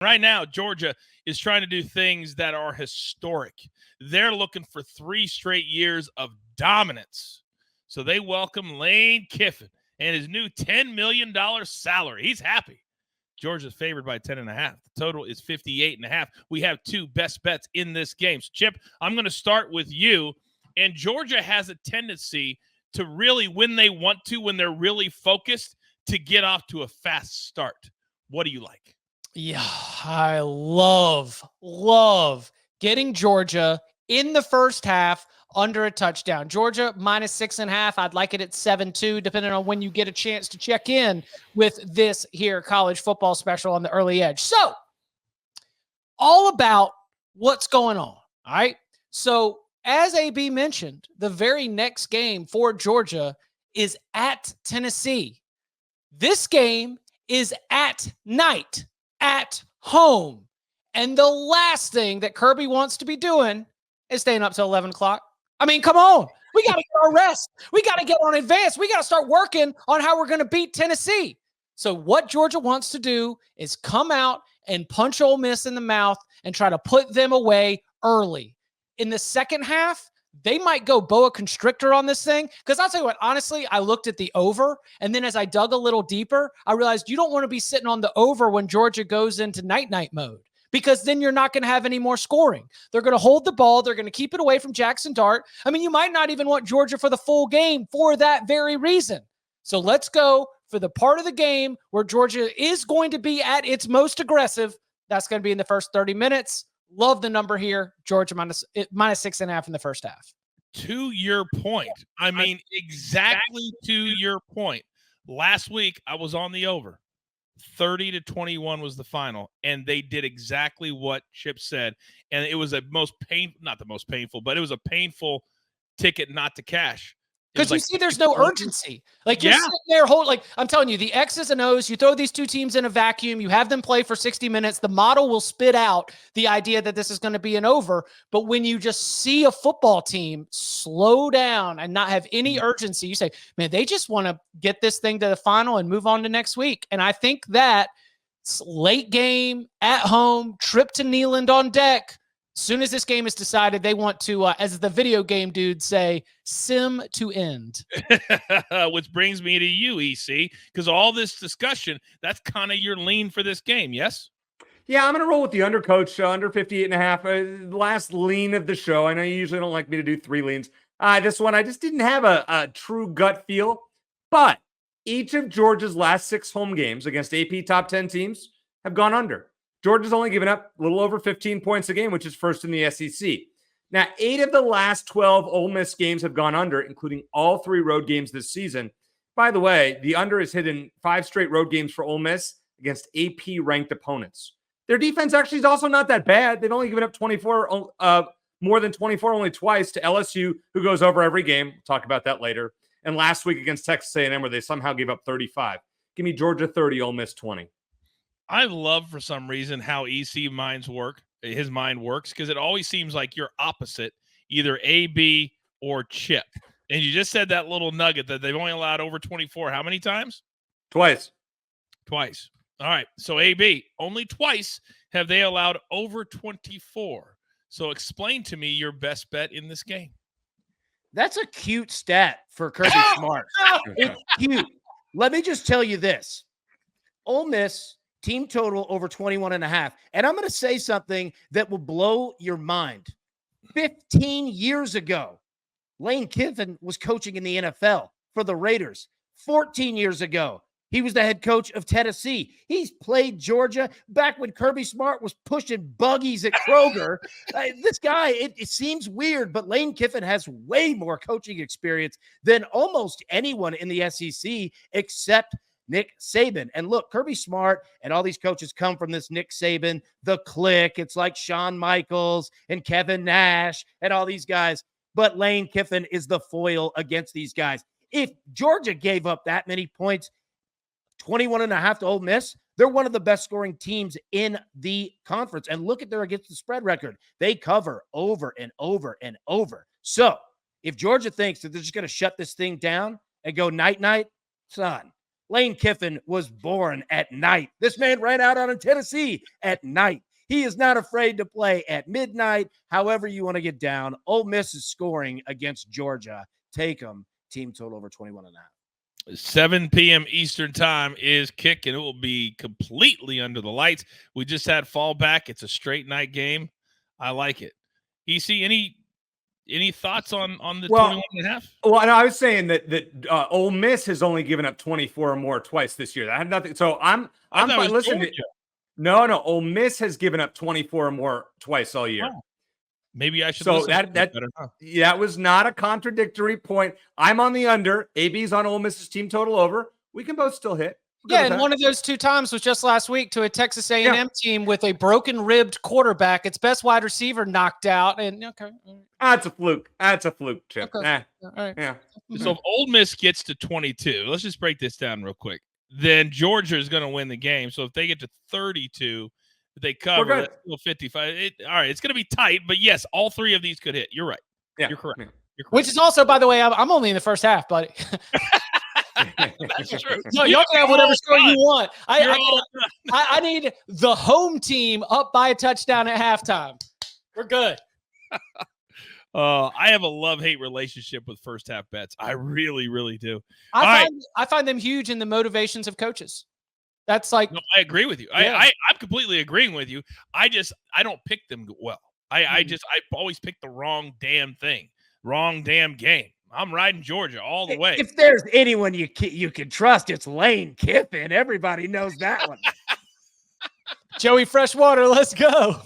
Right now, Georgia is trying to do things that are historic. They're looking for 3 straight years of dominance. So they welcome Lane Kiffin and his new $10 million salary. He's happy. Georgia's favored by 10.5. The total is 58.5. We have 2 best bets in this game. So Chip, I'm going to start with you. And Georgia has a tendency to really, when they want to, when they're really focused, to get off to a fast start. What do you like? Yeah, I love getting Georgia in the first half under a touchdown. Georgia minus 6.5. I'd like it at 7-2, depending on when you get a chance to check in with this here college football special on the Early Edge. So, all about what's going on. All right. So, as AB mentioned, the very next game for Georgia is at Tennessee. This game is at night, at home. And the last thing that Kirby wants to be doing is staying up till 11 o'clock. I mean, come on. We got to get our rest. We got to get on advance. We got to start working on how we're going to beat Tennessee. So what Georgia wants to do is come out and punch Ole Miss in the mouth and try to put them away early. In the second half, they might go boa constrictor on this thing. Because I'll tell you what, honestly, I looked at the over, and then as I dug a little deeper, I realized you don't want to be sitting on the over when Georgia goes into night-night mode, because then you're not going to have any more scoring. They're going to hold the ball. They're going to keep it away from Jackson Dart. I mean, you might not even want Georgia for the full game for that very reason. So let's go for the part of the game where Georgia is going to be at its most aggressive. That's going to be in the first 30 minutes. Love the number here. Georgia minus 6.5 in the first half. To your point. I mean, exactly to your point. Last week, I was on the over. 30-21 was the final, and they did exactly what Chip said. And it was a not the most painful, but it was a painful ticket not to cash. Because you see, there's no urgency. Like, you're sitting there I'm telling you, the X's and O's, you throw these two teams in a vacuum, you have them play for 60 minutes, the model will spit out the idea that this is going to be an over. But when you just see a football team slow down and not have any urgency, you say, man, they just want to get this thing to the final and move on to next week. And I think that late game, at home, trip to Neyland on deck, as soon as this game is decided, they want to, as the video game dudes say, sim to end. Which brings me to you, EC, because all this discussion, that's kind of your lean for this game, yes? Yeah, I'm going to roll with the under, coach, under 58.5. Last lean of the show. I know you usually don't like me to do 3 leans. This one, I just didn't have a true gut feel. But each of Georgia's last 6 home games against AP top 10 teams have gone under. Georgia's only given up a little over 15 points a game, which is first in the SEC. Now, 8 of the last 12 Ole Miss games have gone under, including all 3 road games this season. By the way, the under is hit in 5 straight road games for Ole Miss against AP-ranked opponents. Their defense actually is also not that bad. They've only given up more than 24 only twice to LSU, who goes over every game. We'll talk about that later. And last week against Texas A&M, where they somehow gave up 35. Give me Georgia 30, Ole Miss 20. I love, for some reason, how his mind works, because it always seems like you're opposite, either AB or Chip. And you just said that little nugget that they've only allowed over 24. How many times? Twice. All right. So AB, only twice have they allowed over 24. So explain to me your best bet in this game. That's a cute stat for Kirby Smart. It's cute. Let me just tell you this. Ole Miss team total over 21.5. And I'm going to say something that will blow your mind. 15 years ago, Lane Kiffin was coaching in the NFL for the Raiders. 14 years ago, he was the head coach of Tennessee. He's played Georgia back when Kirby Smart was pushing buggies at Kroger. This guy, it seems weird, but Lane Kiffin has way more coaching experience than almost anyone in the SEC except Nick Saban. And look, Kirby Smart and all these coaches come from this Nick Saban, the clique. It's like Shawn Michaels and Kevin Nash and all these guys. But Lane Kiffin is the foil against these guys. If Georgia gave up that many points, 21.5 to Ole Miss, they're one of the best scoring teams in the conference. And look at their against the spread record. They cover over and over and over. So if Georgia thinks that they're just going to shut this thing down and go night-night, son, Lane Kiffin was born at night. This man ran out on Tennessee at night. He is not afraid to play at midnight, however you want to get down. Ole Miss is scoring against Georgia. Take them. Team total over 21.5. 7 p.m. Eastern time is kick, and it will be completely under the lights. We just had fallback. It's a straight night game. I like it. EC, any thoughts on the 21.5? Well, and I was saying that Ole Miss has only given up 24 or more twice this year. That had nothing. So I'm fine. Listen, no. Ole Miss has given up 24 or more twice all year. Oh. Maybe I should. So that was not a contradictory point. I'm on the under. AB's on Ole Miss's team total over. We can both still hit. Yeah, and one of those 2 times was just last week to a Texas A&M team with a broken-ribbed quarterback. Its best wide receiver knocked out, and that's a fluke. That's a fluke, Chip. Okay. All right. Yeah. So if Ole Miss gets to 22, let's just break this down real quick. Then Georgia is going to win the game. So if they get to 32, they cover. That's still 55. All right, it's going to be tight, but yes, all 3 of these could hit. You're right. Yeah, you're correct. Yeah. You're correct. Which is also, by the way, I'm only in the first half, buddy. That's true. No, y'all can have whatever score you want. I need the home team up by a touchdown at halftime. We're good. I have a love-hate relationship with first half bets. I really, really do. I find them huge in the motivations of coaches. That's like, no, I agree with you. Yeah. I'm completely agreeing with you. I don't pick them well. I always pick the wrong damn thing, wrong damn game. I'm riding Georgia all the way. If there's anyone you can trust, it's Lane Kiffin. Everybody knows that one. Joey Freshwater, let's go.